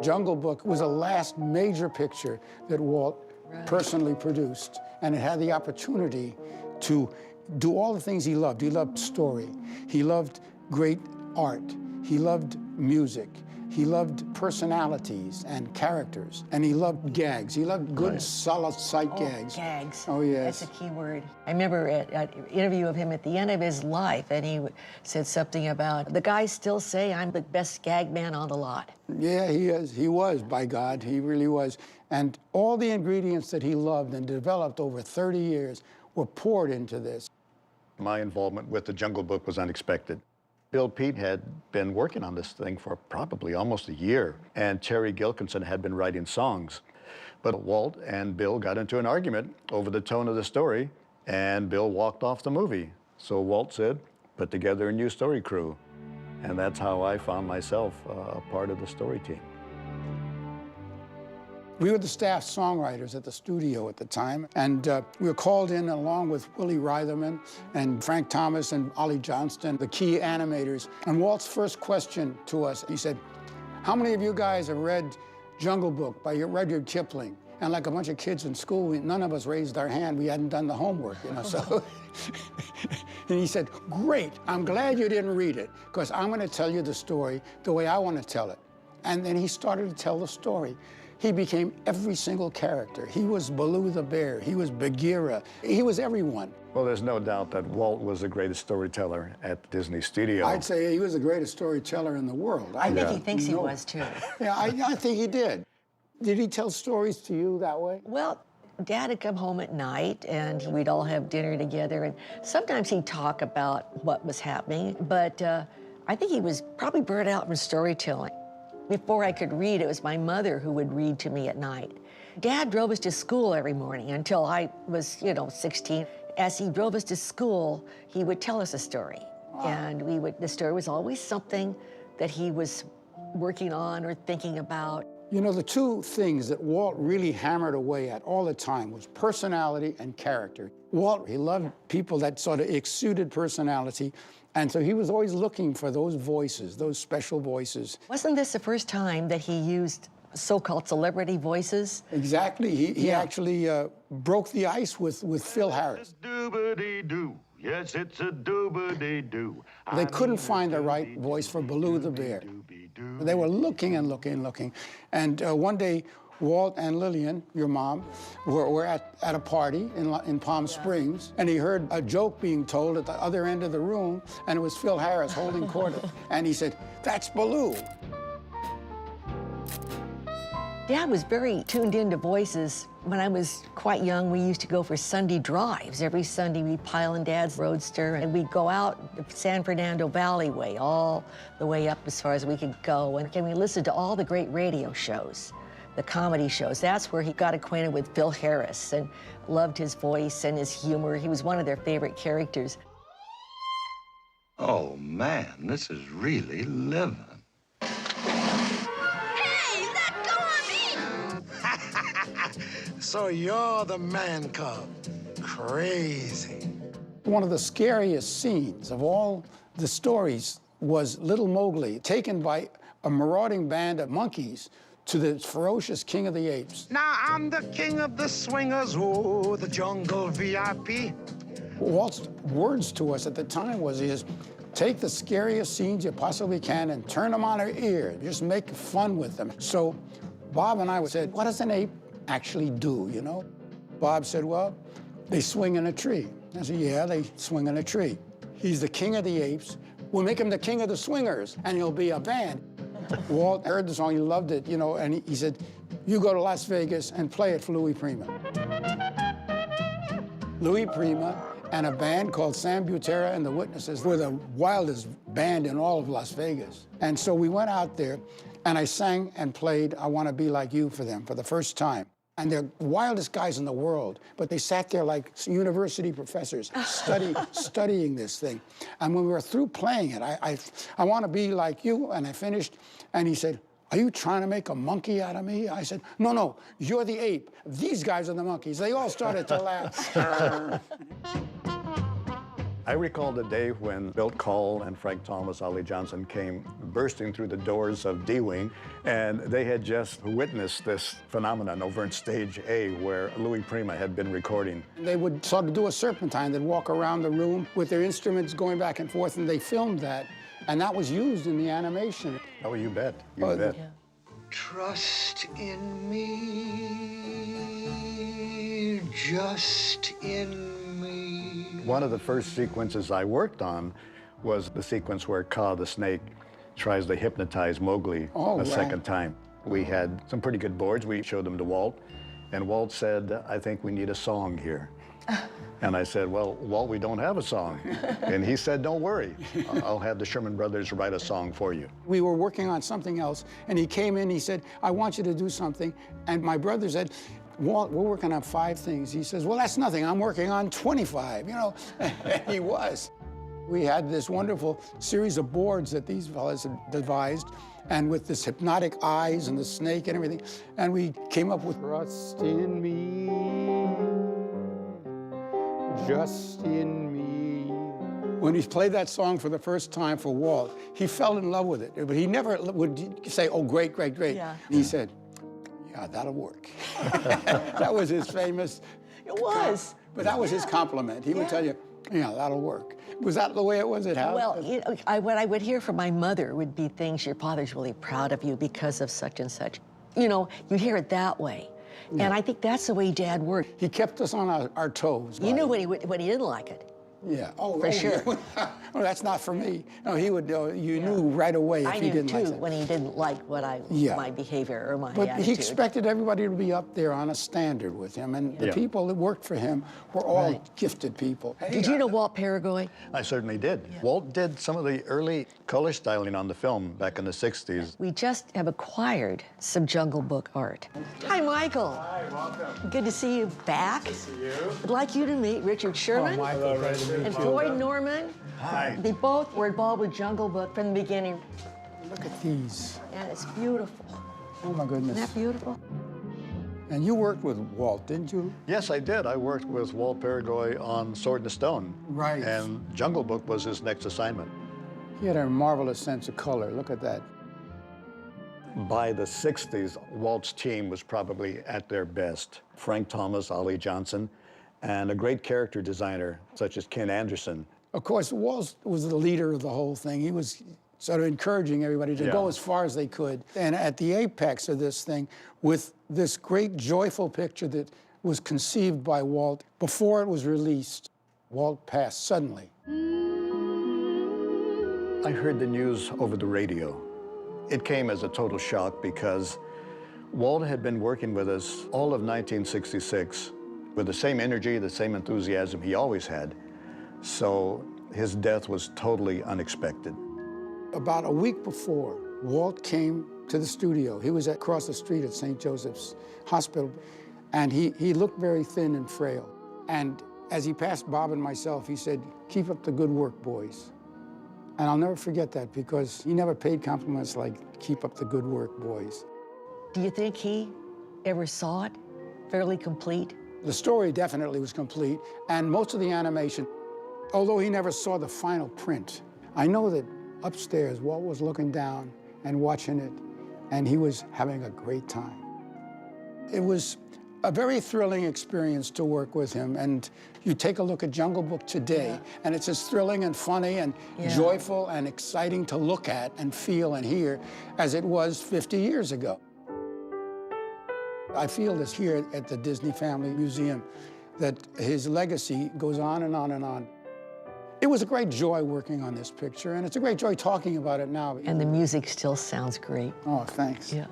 Jungle Book was the last major picture that Walt personally produced, and it had the opportunity to do all the things he loved. He loved story. He loved great art. He loved music. He loved personalities and characters, and he loved gags. He loved good, solid sight gags. Gags. Oh, yes. That's a key word. I remember an interview of him at the end of his life, and he said something about, the guys still say I'm the best gag man on the lot. Yeah, he is. He was, by God. He really was. And all the ingredients that he loved and developed over 30 years were poured into this. My involvement with the Jungle Book was unexpected. Bill Peet had been working on this thing for probably almost a year, and Terry Gilkinson had been writing songs. But Walt and Bill got into an argument over the tone of the story, and Bill walked off the movie. So Walt said, put together a new story crew. And that's how I found myself a part of the story team. We were the staff songwriters at the studio at the time, and we were called in along with Willie Reitherman and Frank Thomas and Ollie Johnston, the key animators. And Walt's first question to us, he said, how many of you guys have read Jungle Book by Rudyard Kipling? And like a bunch of kids in school, none of us raised our hand. We hadn't done the homework, you know, so. And he said, great, I'm glad you didn't read it, because I'm going to tell you the story the way I want to tell it. And then he started to tell the story. He became every single character. He was Baloo the bear. He was Bagheera. He was everyone. Well, there's no doubt that Walt was the greatest storyteller at Disney Studio. I'd say he was the greatest storyteller in the world. I think he thinks he was, too. Yeah, I think he did. Did he tell stories to you that way? Well, Dad would come home at night, and we'd all have dinner together, and sometimes he'd talk about what was happening, but I think he was probably burnt out from storytelling. Before I could read, it was my mother who would read to me at night. Dad drove us to school every morning until I was, 16. As he drove us to school, he would tell us a story. Wow. And the story was always something that he was working on or thinking about. You know, the two things that Walt really hammered away at all the time was personality and character. Walt, he loved people that sort of exuded personality, and so he was always looking for those voices, those special voices. Wasn't this the first time that he used so-called celebrity voices? Exactly. He actually broke the ice with Phil Harris. Yes, it's a doobity-doo. They couldn't find the right voice for Baloo the bear. They were looking and looking and looking. And one day, Walt and Lillian, your mom, were at a party in Palm Springs, and he heard a joke being told at the other end of the room, and it was Phil Harris holding court. And he said, "That's Baloo." Dad was very tuned into voices. When I was quite young, we used to go for Sunday drives. Every Sunday, we'd pile in Dad's Roadster, and we'd go out the San Fernando Valley way, all the way up as far as we could go. And we listened to all the great radio shows, the comedy shows. That's where he got acquainted with Phil Harris and loved his voice and his humor. He was one of their favorite characters. Oh, man, this is really living. So you're the man cub. Crazy. One of the scariest scenes of all the stories was Little Mowgli, taken by a marauding band of monkeys to the ferocious king of the apes. Now I'm the king of the swingers, oh, the jungle VIP. Walt's words to us at the time was, take the scariest scenes you possibly can and turn them on our ear. Just make fun with them. So Bob and I said, what does an ape actually do, you know? Bob said, well, they swing in a tree. I said, yeah, they swing in a tree. He's the king of the apes. We'll make him the king of the swingers, and he'll be a band. Walt heard the song, he loved it, and he said, you go to Las Vegas and play it for Louis Prima. Louis Prima and a band called Sam Butera and the Witnesses were the wildest band in all of Las Vegas. And so we went out there, and I sang and played I Want to Be Like You for them for the first time. And they're the wildest guys in the world, but they sat there like university professors studying this thing. And when we were through playing it, I want to be like you, and I finished, and he said, "Are you trying to make a monkey out of me?" I said, "No, no, you're the ape. These guys are the monkeys." They all started to laugh. I recall the day when Bill Call and Frank Thomas, Ollie Johnson came bursting through the doors of D-Wing, and they had just witnessed this phenomenon over in Stage A where Louis Prima had been recording. They would sort of do a serpentine. They'd walk around the room with their instruments going back and forth, and they filmed that. And that was used in the animation. Oh, you bet. You bet. Yeah. Trust in me, just in me. One of the first sequences I worked on was the sequence where Kaa the snake tries to hypnotize Mowgli a second time. We had some pretty good boards. We showed them to Walt, and Walt said, "I think we need a song here." And I said, "Well, Walt, we don't have a song." And he said, "Don't worry, I'll have the Sherman Brothers write a song for you." We were working on something else, and he came in, he said, "I want you to do something." And my brother said, "Walt, we're working on 5 things." He says, "Well, that's nothing. I'm working on 25, you know." And he was. We had this wonderful series of boards that these fellas had devised, and with this hypnotic eyes and the snake and everything, and we came up with "Trust in me, just in me." When he played that song for the first time for Walt, he fell in love with it. But he never would say, "Oh, great, great, great." Yeah. He said, "Yeah, that'll work." That was his famous... It was. But that was his compliment. He would tell you, "Yeah, that'll work." Was that the way it was at Hal? Well, you know, what I would hear from my mother would be things, "Your father's really proud of you because of such and such." You know, you hear it that way. Yeah. And I think that's the way Dad worked. He kept us on our toes. You knew when he didn't like it. Yeah. Oh, for sure. Yeah. Oh, that's not for me. No, he would. You knew right away if he didn't like it. I knew too when he didn't like what my behavior or my But attitude. he expected everybody to be up there on a standard with him, and the people that worked for him were all gifted people. Did you know Walt Paraguay? I certainly did. Yeah. Walt did some of the early color styling on the film back in the 60s. We just have acquired some Jungle Book art. Hi, Michael. Hi, welcome. Good to see you back. Good to see you. I'd like you to meet Richard Sherman. Oh, Michael, and Floyd Norman. Hi. They both were involved with Jungle Book from the beginning. Look at these. And it's beautiful. Oh, my goodness. Isn't that beautiful? And you worked with Walt, didn't you? Yes, I did. I worked with Walt Paraguay on Sword in the Stone. Right. And Jungle Book was his next assignment. He had a marvelous sense of color. Look at that. By the 60s, Walt's team was probably at their best. Frank Thomas, Ollie Johnson, and a great character designer such as Ken Anderson. Of course, Walt was the leader of the whole thing. He was sort of encouraging everybody to go as far as they could. And at the apex of this thing, with this great joyful picture that was conceived by Walt before it was released, Walt passed suddenly. I heard the news over the radio. It came as a total shock because Walt had been working with us all of 1966 with the same energy, the same enthusiasm he always had. So his death was totally unexpected. About a week before, Walt came to the studio. He was across the street at St. Joseph's Hospital, and he looked very thin and frail. And as he passed Bob and myself, he said, "Keep up the good work, boys." And I'll never forget that because he never paid compliments like, "Keep up the good work, boys." Do you think he ever saw it fairly complete? The story definitely was complete, and most of the animation, although he never saw the final print, I know that upstairs, Walt was looking down and watching it, and he was having a great time. It was a very thrilling experience to work with him, and you take a look at Jungle Book today, and it's as thrilling and funny and joyful and exciting to look at and feel and hear as it was 50 years ago. I feel this here at the Disney Family Museum, that his legacy goes on and on and on. It was a great joy working on this picture, and it's a great joy talking about it now. And the music still sounds great. Oh, thanks. Yeah.